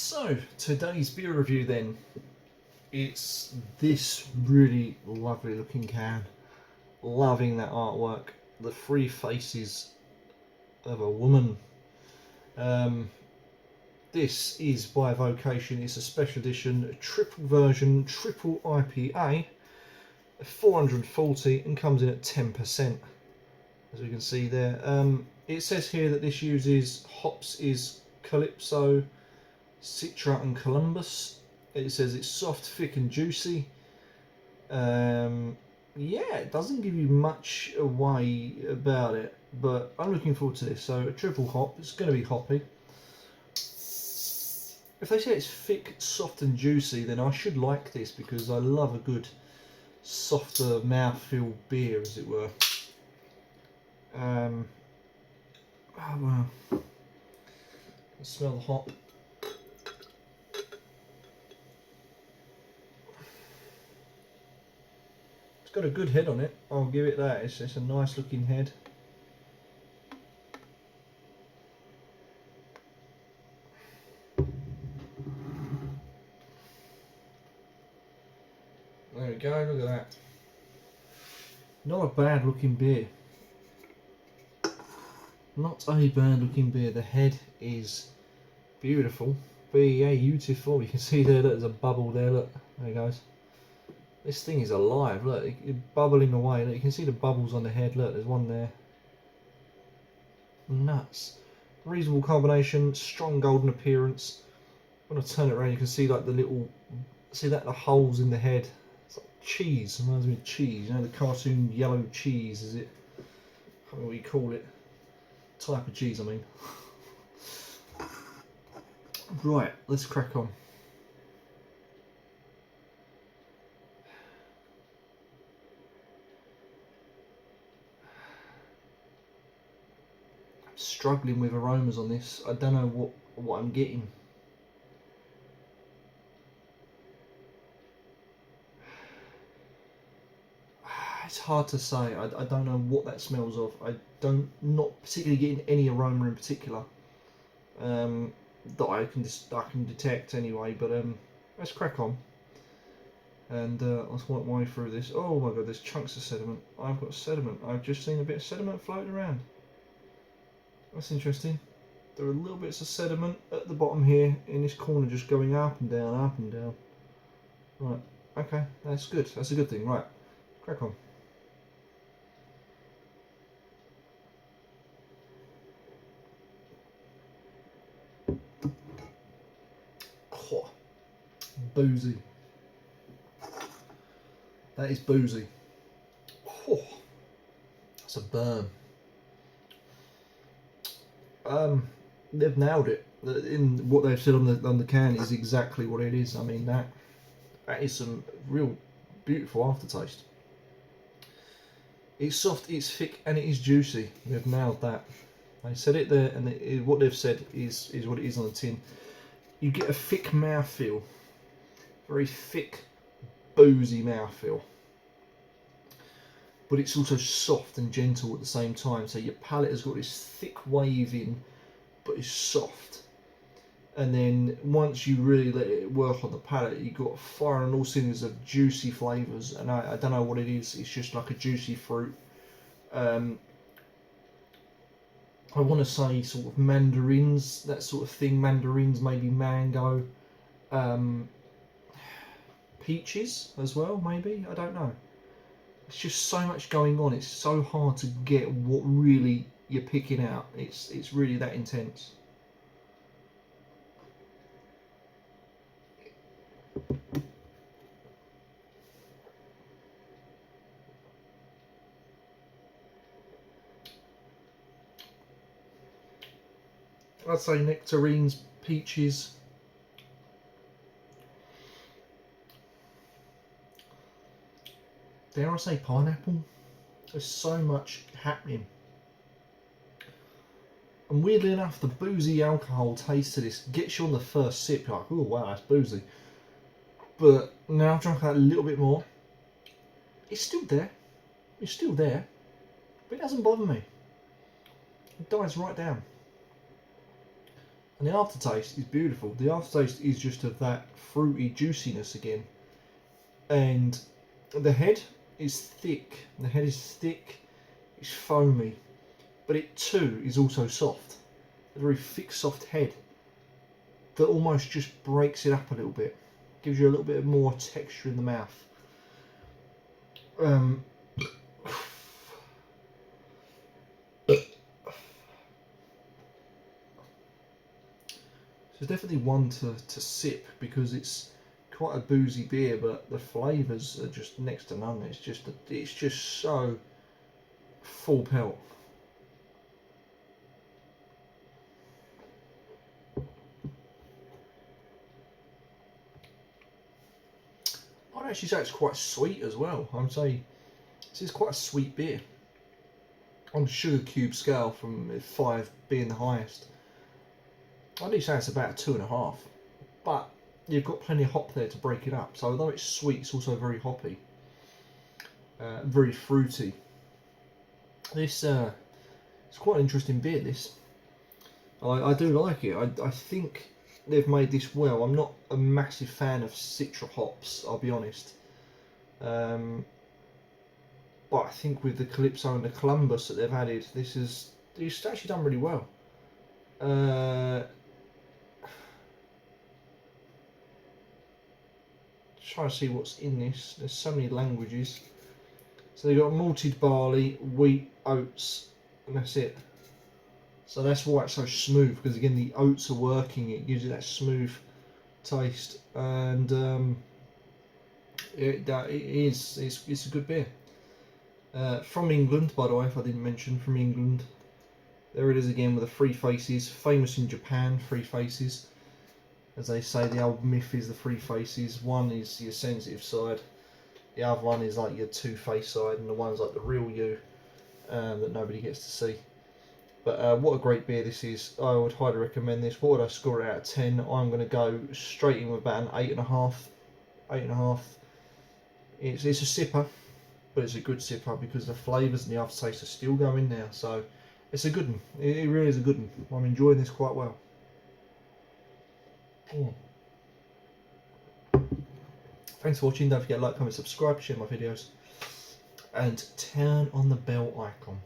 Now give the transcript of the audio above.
So, today's beer review then, it's this really lovely looking can. Loving that artwork. The three faces of a woman. This is by Vocation. It's a special edition, a triple version, triple IPA, 440 and comes in at 10%. As we can see there. It says here that this uses hops is Calypso, Citra and Columbus. It says it's soft, thick and juicy. Yeah, it doesn't give you much away about it, but I'm looking forward to this. So a triple hop, it's going to be hoppy. If they say it's thick, soft and juicy, then I should like this because I love a good softer mouthfeel beer, as it were. Oh well. Smell the hop. It's got a good head on it, I'll give it that. It's a nice looking head. There we go, look at that. Not a bad looking beer. Not a bad looking beer. The head is beautiful. Beautiful. You can see there, look, there's a bubble there, look. There it goes. This thing is alive, look, it's bubbling away. Look, you can see the bubbles on the head, look, there's one there. Nuts. Reasonable carbonation, strong golden appearance. When I turn it around you can see like the little, see that, the holes in the head. It's like cheese, reminds me of cheese, you know, the cartoon yellow cheese, is it? I don't know what you call it. Type of cheese, I mean. Right, let's crack on. I'm struggling with aromas on this. I don't know what I'm getting. It's hard to say. I don't know what that smells of. Not particularly getting any aroma in particular that I can detect anyway. But let's crack on and let's work my way through this. Oh my god, there's chunks of sediment. I've got sediment. I've just seen a bit of sediment floating around. That's interesting. There are little bits of sediment at the bottom here in this corner, just going up and down, up and down. Right. Okay, that's good. That's a good thing. Right. Crack on. Oh, boozy. That is boozy. Oh, that's a burn. They've nailed it. In what they've said on the can is exactly what it is. I mean that is some real beautiful aftertaste. It's soft, it's thick, and it is juicy. They've nailed that. They said it there, and what they've said is what it is on the tin. You get a thick mouthfeel, very thick, boozy mouthfeel, but it's also soft and gentle at the same time. So your palate has got this thick wave in, but it's soft. And then once you really let it work on the palate, you've got fire on all cylinders of juicy flavours. And I don't know what it is. It's just like a juicy fruit. I want to say sort of mandarins, that sort of thing. Mandarins, maybe mango, peaches as well, maybe. I don't know. It's just so much going on. It's so hard to get what really you're picking out. It's really that intense. I'd say nectarines, peaches. Dare I say pineapple? There's so much happening. And weirdly enough, the boozy alcohol taste to this gets you on the first sip. You're like, oh wow, that's boozy. But now I've drunk that a little bit more. It's still there. It's still there. But it doesn't bother me. It dies right down. And the aftertaste is beautiful. The aftertaste is just of that fruity juiciness again. And the head is thick. The head is thick, it's foamy, but it too is also soft. A very thick, soft head that almost just breaks it up a little bit. Gives you a little bit more texture in the mouth. So it's definitely one to sip because it's quite a boozy beer, but the flavours are just next to none. It's just so full pelt. I'd actually say it's quite sweet as well. I'd say this is quite a sweet beer. On the sugar cube scale, from 5 being the highest, I'd say it's about 2.5. But you've got plenty of hop there to break it up. So although it's sweet, it's also very hoppy, very fruity. This it's quite an interesting beer. This I do like it. I think they've made this well. I'm not a massive fan of Citra hops, I'll be honest. But I think with the Calypso and the Columbus that they've added, it's actually done really well. Try to see what's in this. There's so many languages. So they've got malted barley, wheat, oats, and that's it. So that's why it's so smooth, because again the oats are working, it gives you that smooth taste, and it's a good beer. From England, by the way, if I didn't mention, from England. There it is again with the 3 faces, famous in Japan, 3 faces. As they say, the old myth is the 3 faces. One is your sensitive side, the other one is like your two-faced side, and the one's like the real you that nobody gets to see. But what a great beer this is. I would highly recommend this. What would I score it out of 10? I'm going to go straight in with about an 8.5. 8.5. It's a sipper, but it's a good sipper because the flavours and the aftertaste are still going now. So it's a good one. It really is a good one. I'm enjoying this quite well. Thanks for watching. Don't forget to like, comment, subscribe, share my videos, and turn on the bell icon.